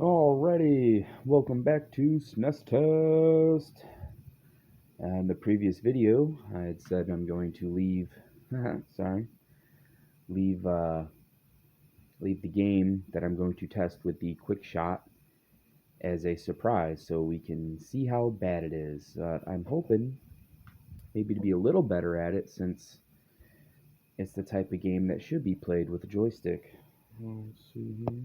Alrighty, welcome back to SNES Test. In the previous video, I had said I'm going to leave, leave, leave the game that I'm going to test with the Quickshot as a surprise, so we can see how bad it is. I'm hoping maybe to be a little better at it, since it's the type of game that should be played with a joystick. Let's see here.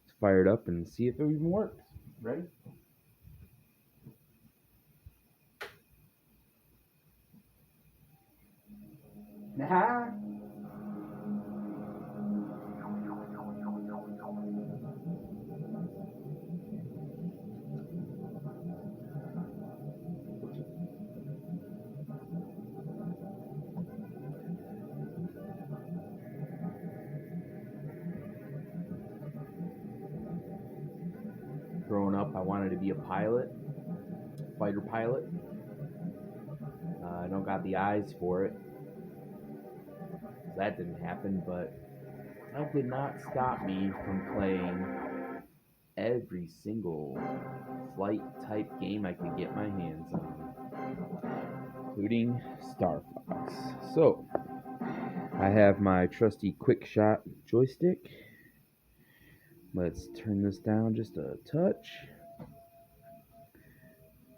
Let's fire it up and see if it even works. Ready? Nah. Growing up, I wanted to be a pilot, fighter pilot. I don't got the eyes for it. That didn't happen, but that did not stop me from playing every single flight type game I could get my hands on, including Star Fox. So, I have my trusty Quickshot joystick. Let's turn this down just a touch.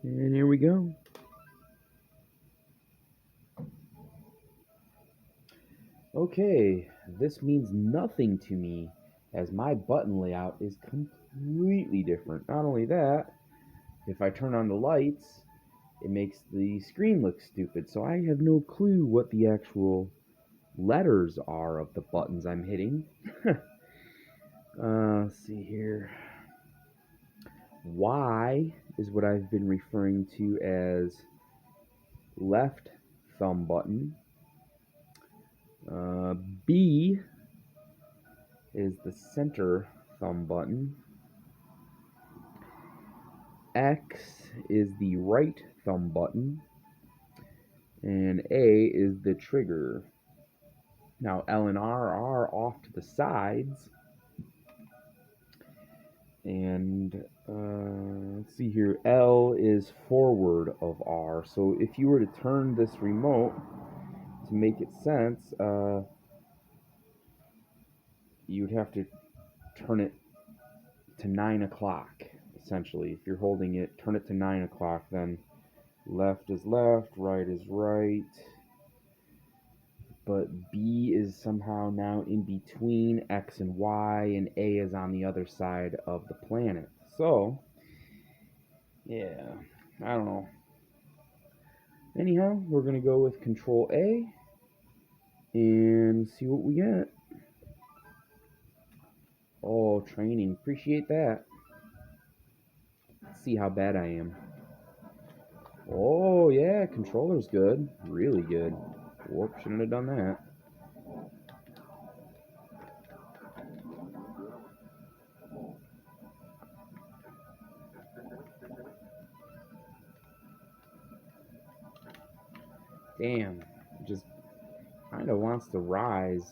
And here we go. Okay, this means nothing to me, as my button layout is completely different. Not only that, if I turn on the lights, it makes the screen look stupid, so I have no clue what the actual letters are of the buttons I'm hitting. Let's see here. Y is what I've been referring to as left thumb button. B is the center thumb button. X is the right thumb button. And A is the trigger. Now L and R are off to the sides. And let's see here, L is forward of R. So if you were to turn this remote to make it sense, you'd have to turn it to 9 o'clock, essentially. If you're holding it, turn it to 9 o'clock, then left is left, right is right. But B is somehow now in between X and Y, and A is on the other side of the planet. So, yeah, I don't know. Anyhow, we're going to go with Control A and see what we get. Oh, training. Appreciate that. Let's see how bad I am. Oh, yeah, controller's good. Really good. Whoop, shouldn't have done that. Damn, it just kind of wants to rise.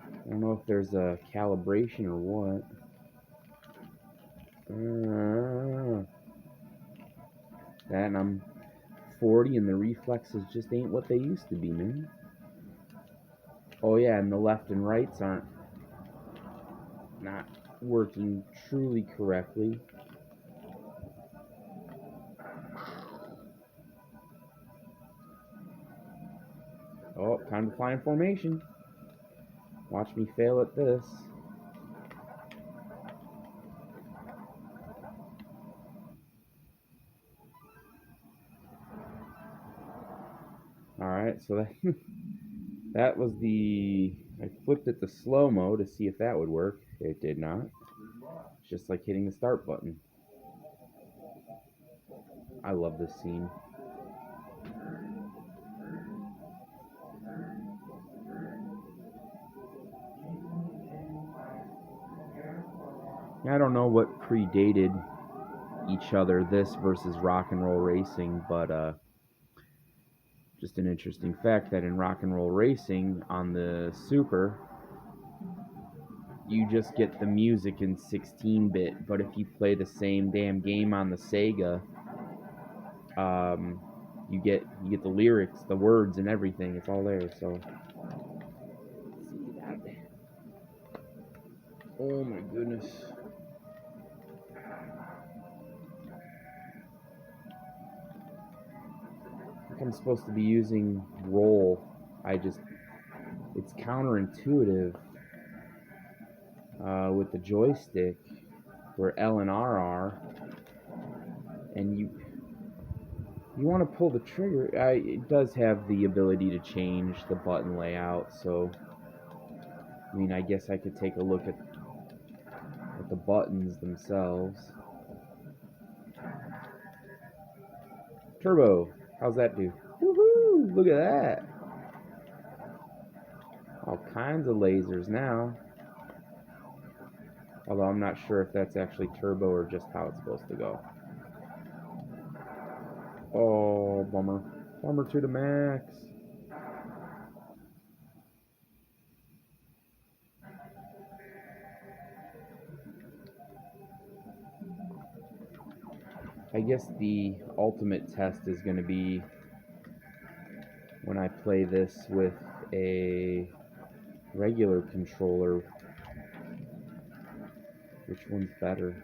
I don't know if there's a calibration or what. And I'm 40 and the reflexes just ain't what they used to be, man. Oh yeah, and the left and rights aren't not working truly correctly. Oh, time to fly in formation. Watch me fail at this. Alright, so that, that was the... I flipped it to slow-mo to see if that would work. It did not. It's just like hitting the start button. I love this scene. I don't know what predated each other, this versus Rock and Roll Racing, but just an interesting fact that in Rock and Roll Racing on the Super, you just get the music in 16-bit, but if you play the same damn game on the Sega, you get the lyrics, the words, and everything. It's all there. So, see that? Oh my goodness. I think I'm supposed to be using roll. It's counterintuitive with the joystick, where L and R are, and you want to pull the trigger. It does have the ability to change the button layout, so I mean, I guess I could take a look at the buttons themselves. Turbo, how's that do? Woohoo! Look at that. All kinds of lasers now. Although I'm not sure if that's actually turbo or just how it's supposed to go. Oh, bummer. Bummer to the max. I guess the ultimate test is going to be when I play this with a regular controller. Which one's better?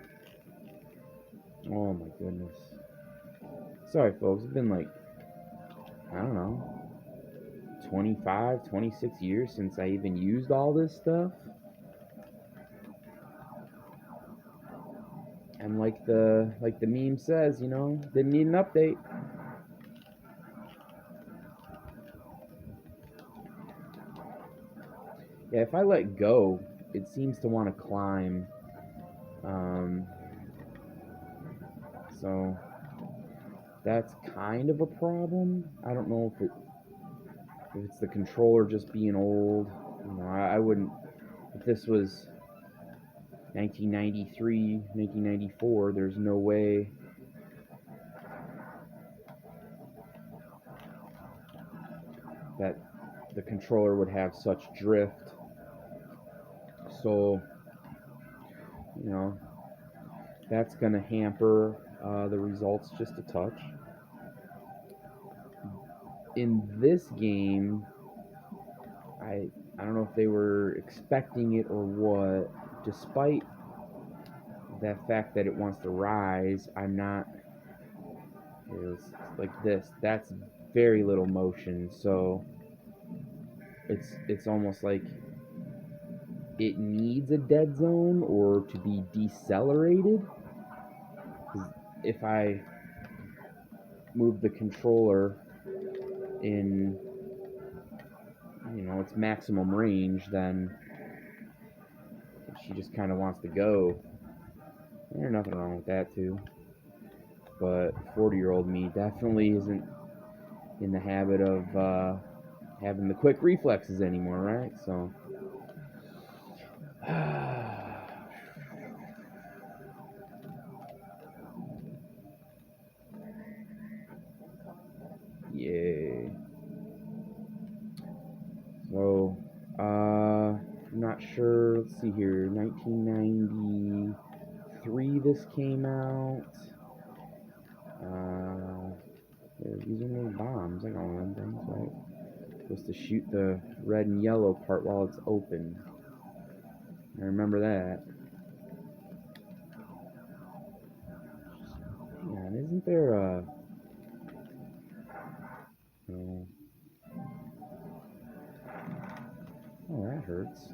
Oh my goodness. Sorry folks, it's been like, I don't know, 25, 26 years since I even used all this stuff. And like the meme says, you know, didn't need an update. Yeah, if I let go, it seems to want to climb. So that's kind of a problem. I don't know if it's the controller just being old. You know, I wouldn't, if this was 1993, 1994, there's no way that the controller would have such drift. So, you know, that's going to hamper the results just a touch. In this game, I don't know if they were expecting it or what. Despite the fact that it wants to rise, I'm not. It's like this. That's very little motion, so it's almost like it needs a dead zone or to be decelerated. If I move the controller in, you know, its maximum range, then she just kind of wants to go. There's nothing wrong with that too. But 40-year-old me definitely isn't in the habit of having the quick reflexes anymore, right? So yay. So I'm not sure. Let's see here. 1993 this came out. These are no bombs. I got one of them things, right? Supposed to shoot the red and yellow part while it's open. I remember that. Man, isn't there a... Oh, that hurts.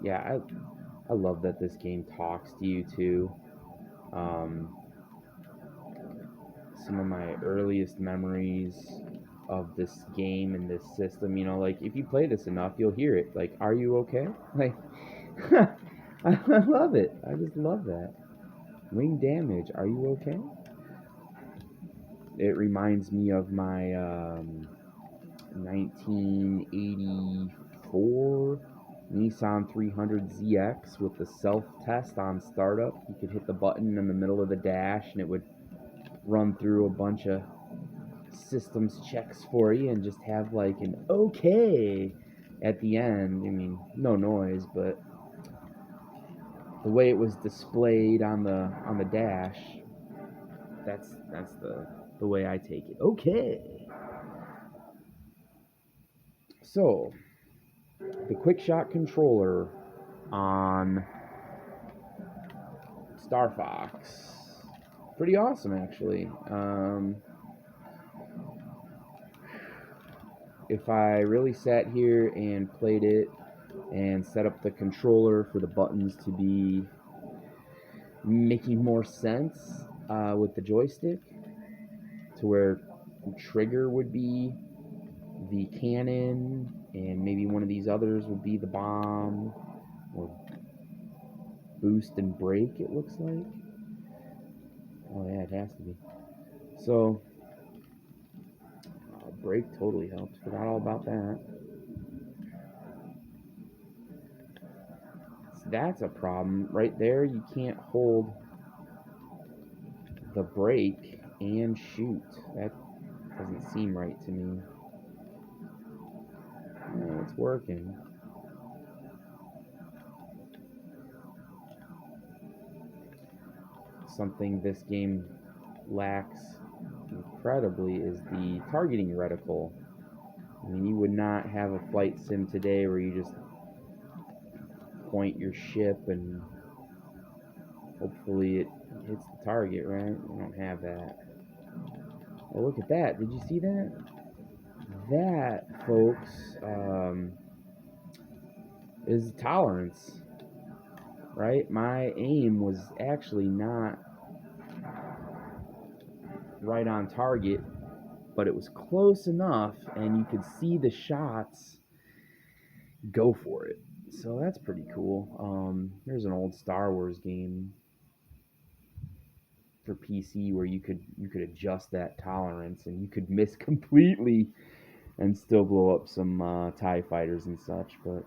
Yeah, I love that this game talks to you too. Some of my earliest memories of this game and this system, you know, like if you play this enough, you'll hear it. Like, are you okay? Like, I love it. I just love that. Wing damage. Are you okay? It reminds me of my 1984 Nissan 300ZX with the self-test on startup. You could hit the button in the middle of the dash and it would run through a bunch of systems checks for you and just have like an okay at the end. I mean, no noise, but the way it was displayed on the dash, that's the way I take it. Okay. So, the Quickshot controller on Star Fox. Pretty awesome, actually. If I really sat here and played it and set up the controller for the buttons to be making more sense with the joystick, to where the trigger would be the cannon and maybe one of these others would be the bomb or boost and brake, it looks like. Oh yeah, it has to be. So brake totally helps. Forgot all about that. So that's a problem right there. You can't hold the brake and shoot. That doesn't seem right to me. Oh, it's working. Something this game lacks incredibly is the targeting reticle. I mean, you would not have a flight sim today where you just point your ship and hopefully it hits the target, right? We don't have that. Oh, look at that. Did you see that? That, folks, is tolerance, right? My aim was actually not right on target, but it was close enough and you could see the shots go for it. So that's pretty cool. There's an old Star Wars game for PC where you could adjust that tolerance and you could miss completely and still blow up some TIE fighters and such. But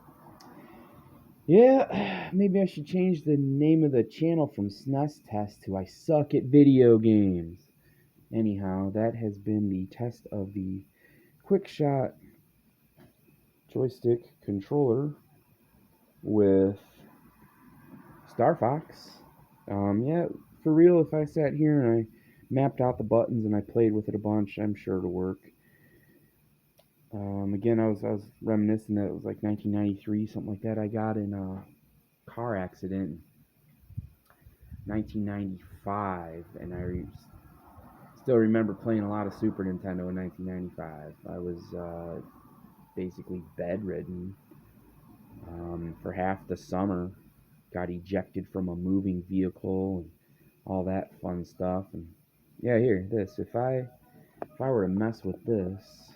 yeah, maybe I should change the name of the channel from SNES Test to I Suck at Video Games. Anyhow, that has been the test of the Quickshot joystick controller with Star Fox. Yeah, for real, if I sat here and I mapped out the buttons and I played with it a bunch, I'm sure it'll work. Again, I was reminiscing that it was like 1993, something like that. I got in a car accident in 1995, and I still remember playing a lot of Super Nintendo in 1995. I was basically bedridden for half the summer. Got ejected from a moving vehicle and all that fun stuff. And yeah, here, this. If I were to mess with this,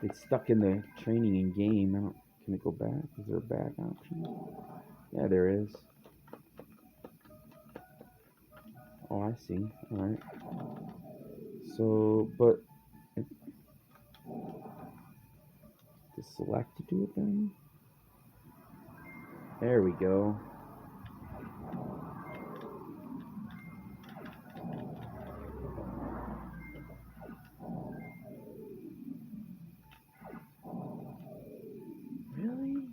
it's stuck in the training and game. Can it go back? Is there a back option? Yeah, there is. Oh, I see. All right. So, but to select to do it then. There we go. Really?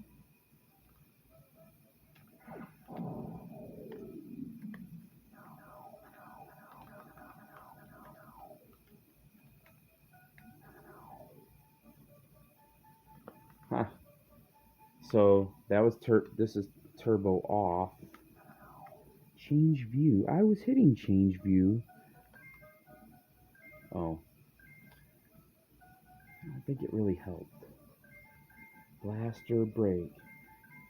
Huh. So that was this is turbo off. Change view. I was hitting change view. Oh. I don't think it really helped. Blaster brake.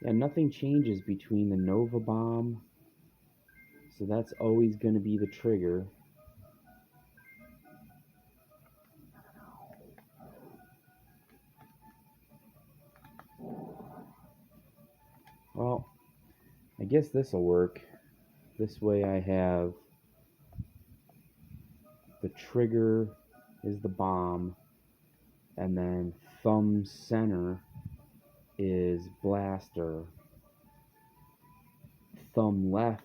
Yeah, nothing changes between the Nova Bomb. So that's always going to be the trigger. Well, I guess this will work. This way I have the trigger is the bomb, and then thumb center is blaster, thumb left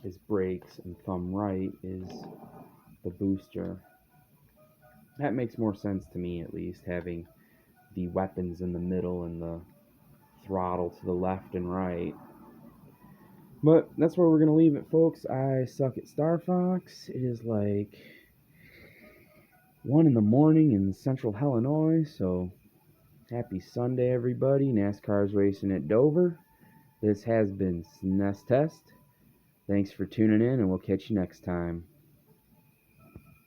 is brakes, and thumb right is the booster. That makes more sense to me, at least, having the weapons in the middle and the throttle to the left and right. But that's where we're going to leave it, folks. I suck at Star Fox. It is like 1 in the morning in central Illinois, so happy Sunday, everybody. NASCAR's racing at Dover. This has been SNES Test. Thanks for tuning in, and we'll catch you next time.